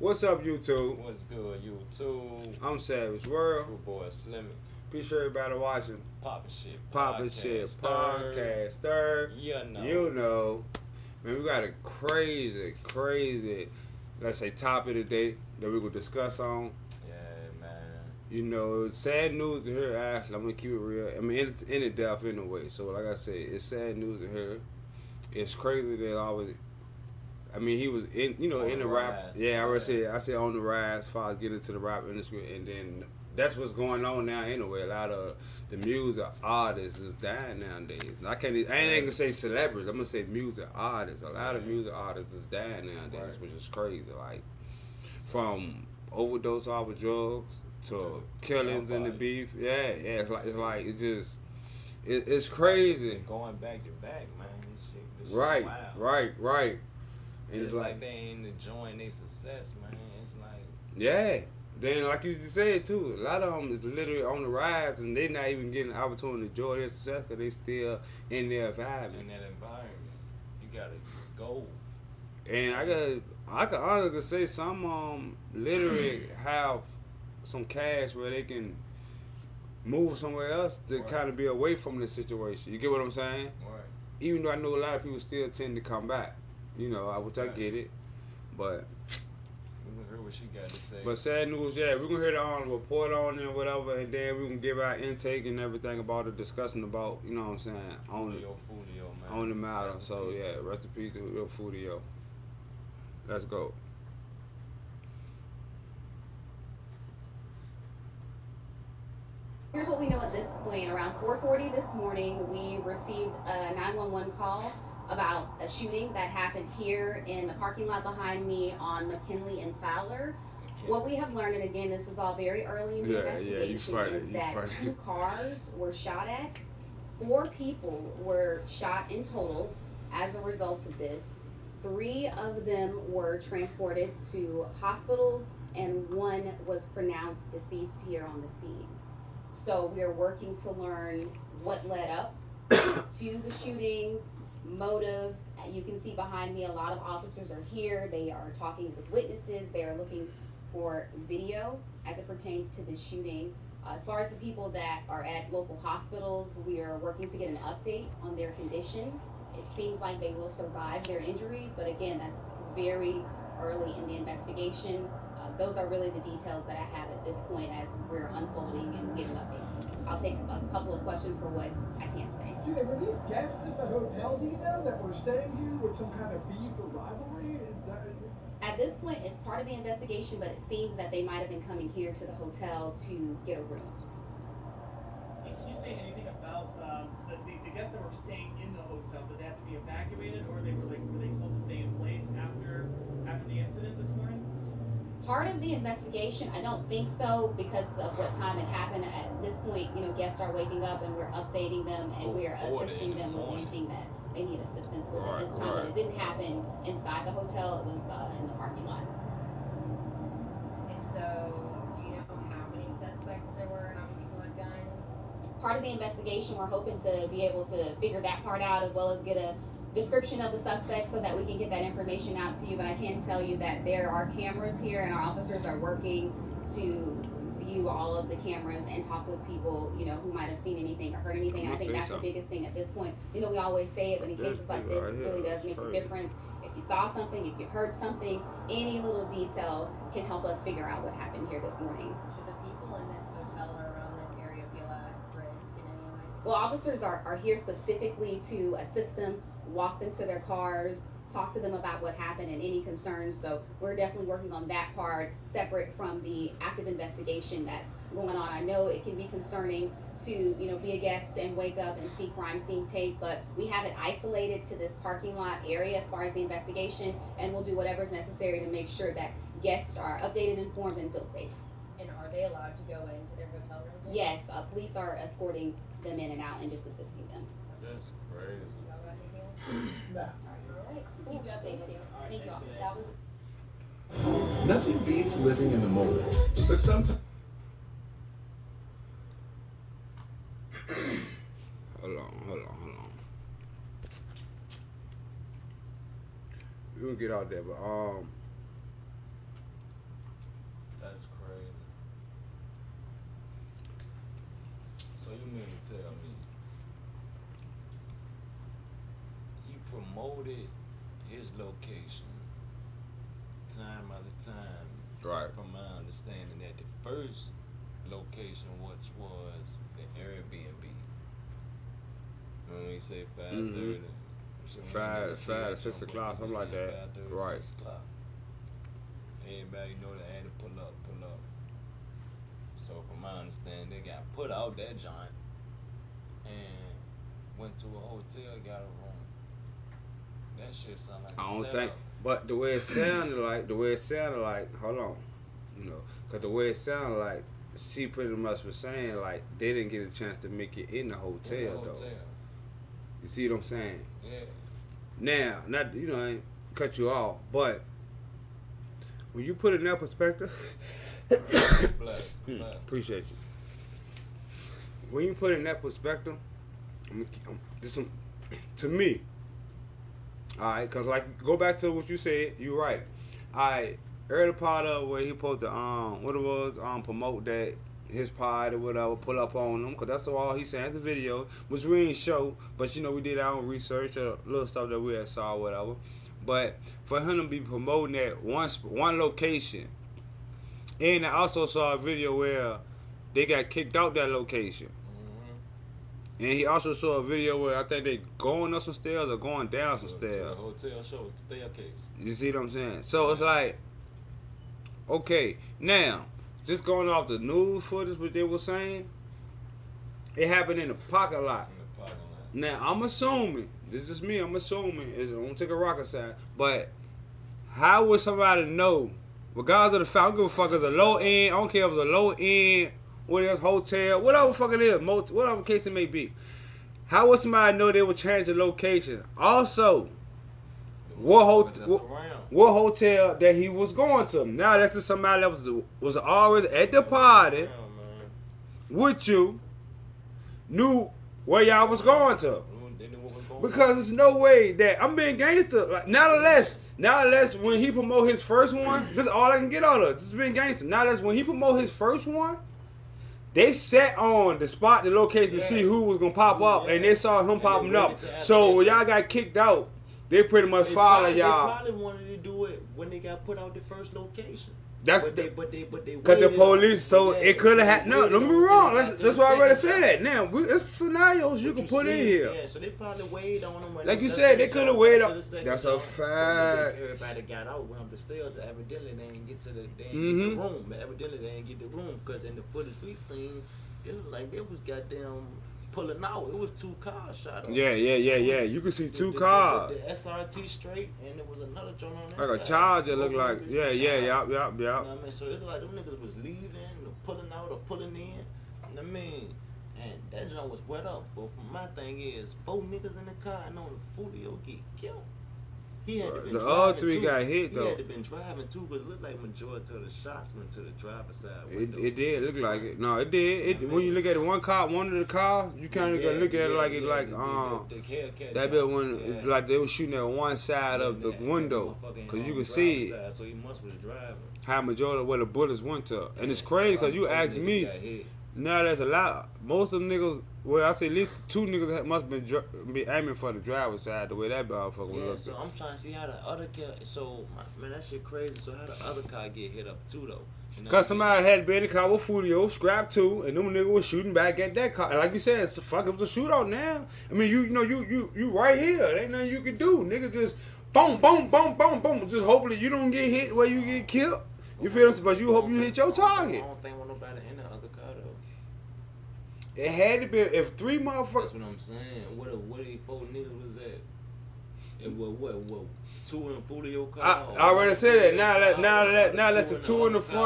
What's up, YouTube? What's good, YouTube? I'm Savage World. True boy Slimmy. Appreciate everybody watching Poppin' Shit. Papa Shit Podcaster. You know. You know. Man, we got a crazy, let's say, topic today that we're going to discuss on. Yeah, man. You know, it's sad news to hear, Ashley. I'm going to keep it real. I mean, it's in it depth anyway. So, like I said, it's sad news to hear. It's crazy that I mean, he was in the rap. Yeah, I said on the rise as far as getting into the rap industry, and then that's what's going on now anyway. A lot of the music artists is dying nowadays. I ain't gonna say celebrities. I'm gonna say music artists. A lot of music artists is dying nowadays, which is crazy. Like from overdose off of drugs to killings in the beef. Yeah. It's crazy. Going back to back, man. This shit Right. wild. And it's like they ain't enjoying their success, man. It's like yeah. Then like you just said too, a lot of them is literally on the rise, and they not even getting the opportunity to enjoy their success because they still in their environment. in that environment, you gotta go. And I can honestly say some literally have some cash where they can move somewhere else to kind of be away from the situation. You get what I'm saying? Right. Even though I know a lot of people still tend to come back. You know, which I get it, but we're gonna hear what she got to say. But sad news, yeah, we're gonna hear the report on it, whatever, and then we're gonna give our intake and everything about it, discussing about, you know what I'm saying, Julio Foolio, man. On the matter. So yeah, rest in peace to Julio Foolio. Let's go. Here's what we know at this point. Around 4:40 this morning, we received a 911 call about a shooting that happened here in the parking lot behind me on McKinley and Fowler. What we have learned, and again, this is all very early in the investigation, is that 2 cars were shot at. 4 people were shot in total as a result of this. 3 of them were transported to hospitals, and 1 was pronounced deceased here on the scene. So we are working to learn what led up to the shooting, motive. You can see behind me a lot of officers are here. They are talking with witnesses. They are looking for video as it pertains to the shooting. As far as the people that are at local hospitals, we are working to get an update on their condition. It seems like they will survive their injuries, but again, that's very early in the investigation. Those are really the details that I have at this point as we're unfolding and getting updates. I'll take a couple of questions for what I can't say. Julie, were these guests at the hotel, do you know, that were staying here with some kind of beef or rivalry? At this point, it's part of the investigation, but it seems that they might have been coming here to the hotel to get a room. Did you say anything about the guests that were staying in the hotel? Did they have to be evacuated, or were they told to stay in place after the incident this morning? Part of the investigation, I don't think so, because of what time it happened. At this point, guests are waking up and we're updating them and we're assisting them with anything that they need assistance with at this time. But it didn't happen inside the hotel, it was in the parking lot. And so, do you know how many suspects there were and how many people had guns? Part of the investigation, we're hoping to be able to figure that part out, as well as get a description of the suspect so that we can get that information out to you. But I can tell you that there are cameras here and our officers are working to view all of the cameras and talk with people, who might have seen anything or heard anything. And I think that's the biggest thing at this point. We always say it, but in cases like this, it really does make a difference. If you saw something, if you heard something, any little detail can help us figure out what happened here this morning. Should the people in this hotel or around this area feel at risk in any way? Well, officers are here specifically to assist them, walk them to their cars, talk to them about what happened and any concerns. So we're definitely working on that part separate from the active investigation that's going on. I know it can be concerning to, be a guest and wake up and see crime scene tape, but we have it isolated to this parking lot area as far as the investigation, and we'll do whatever's necessary to make sure that guests are updated, informed, and feel safe. And are they allowed to go into their hotel rooms? Yes, police are escorting them in and out and just assisting them. That's crazy. Nah. Alright, keep you updated here. Thank you all. That was Nothing beats living in the moment, but sometimes. Hold on. We're gonna get out there, but promoted his location time after time. Right. From my understanding, that the first location, which was the Airbnb. When we say 5:30, Five to 6 o'clock, something like that. 5:30, Right. 6 o'clock. Everybody know they had to pull up. So from my understanding, they got put out that joint and went to a hotel, got a room. That shit sound like I a don't setup. think, but the way it sounded like, hold on, you know, cause the way it sounded like, she pretty much was saying like they didn't get a chance to make it in the hotel, In the though. hotel. You see what I'm saying? Yeah. Now, not I ain't cut you off, but when you put it in that perspective, Bless. appreciate you. When you put it in that perspective, to me, all right, cause like go back to what you said. You're right. I early part of where he supposed to what it was promote that his pod or whatever, pull up on them, cause that's all he said in the video, which we ain't show, but we did our own research, little stuff that we had saw, whatever. But for him to be promoting that one location, and I also saw a video where they got kicked out that location. And he also saw a video where I think they going up some stairs or going down some To stairs. the hotel show staircase. You see what I'm saying? So it's like, okay, now, just going off the news footage, what they were saying, it happened in the parking lot. In the parking lot. Now, I'm assuming, this is me, I'm assuming, it don't take a rocket science, but how would somebody know, regardless of the fact, I don't give a fuck if it's a low end, I don't care if it's a low end, what else, hotel, whatever the fuck it is, whatever case it may be. How would somebody know they would change the location? Also, what hotel that he was going to? Now that's just somebody that was already at the party with you, knew where y'all was going to. Because there's no way that I'm being gangster. Like, not unless when he promote his first one, this is all I can get out of it. This is being gangster. Not unless when he promote his first one, they sat on the spot, the location to see who was gonna pop up, and they saw him popping up. So when y'all got kicked out, they pretty much followed y'all. They probably wanted to do it when they got put out the first location. That's but they cause the police, so it could have had. No, don't get me wrong. That's why I already said that. Now it's scenarios you can put in here. Yeah, so they probably waited on them. Like you said, they could have waited on. That's a time. fact. Everybody got out, went up the stairs. Evidently, they didn't get to the room. Evidently, they didn't get the room because in the footage we seen, it looked like they was goddamn pulling out. It was 2 cars shot up. Yeah. You can see 2 cars. The SRT straight, and there was another joint on that Like a side. Charger look like. Yeah. You know Yup. what I mean? So it looked like them niggas was leaving, or pulling out, or pulling in. You know what I mean? And that joint was wet up. But my thing is, 4 niggas in the car, and on the Foolio get killed. He had to been The driving other 3 too. got hit He though. had to been driving too, because it looked like majority of the shots went to the driver's side window. It did look like it. No, it did. When you look at one of the cars, you kind of look at it like that bit when like they was shooting at one side of the window, cause you could see it. So he must was driving. How majority of where the bullets went to, and it's crazy cause you asked me. Now there's a lot. Most of the niggas, well, I say at least 2 niggas must be aiming for the driver's side the way that motherfucker was. Yeah, so I'm trying to see how the other car. So man, that shit crazy. So how the other car get hit up too though? You know Cause somebody had to be in the car with Foolio, scrapped 2, and them niggas was shooting back at that car. And like you said, it's fuck, it was a shootout now. I mean, you right here. There ain't nothing you can do. Nigga just boom, boom, boom, boom, boom. Just hopefully you don't get hit where you get killed. You feel me? But you hope you hit your target. I don't think with nobody in the other car though. It had to be if 3 motherfuckers. That's what I'm saying. What they 4 niggas was at? And what? 2 in Foolio car? I already said that. Now let the 2 in the front.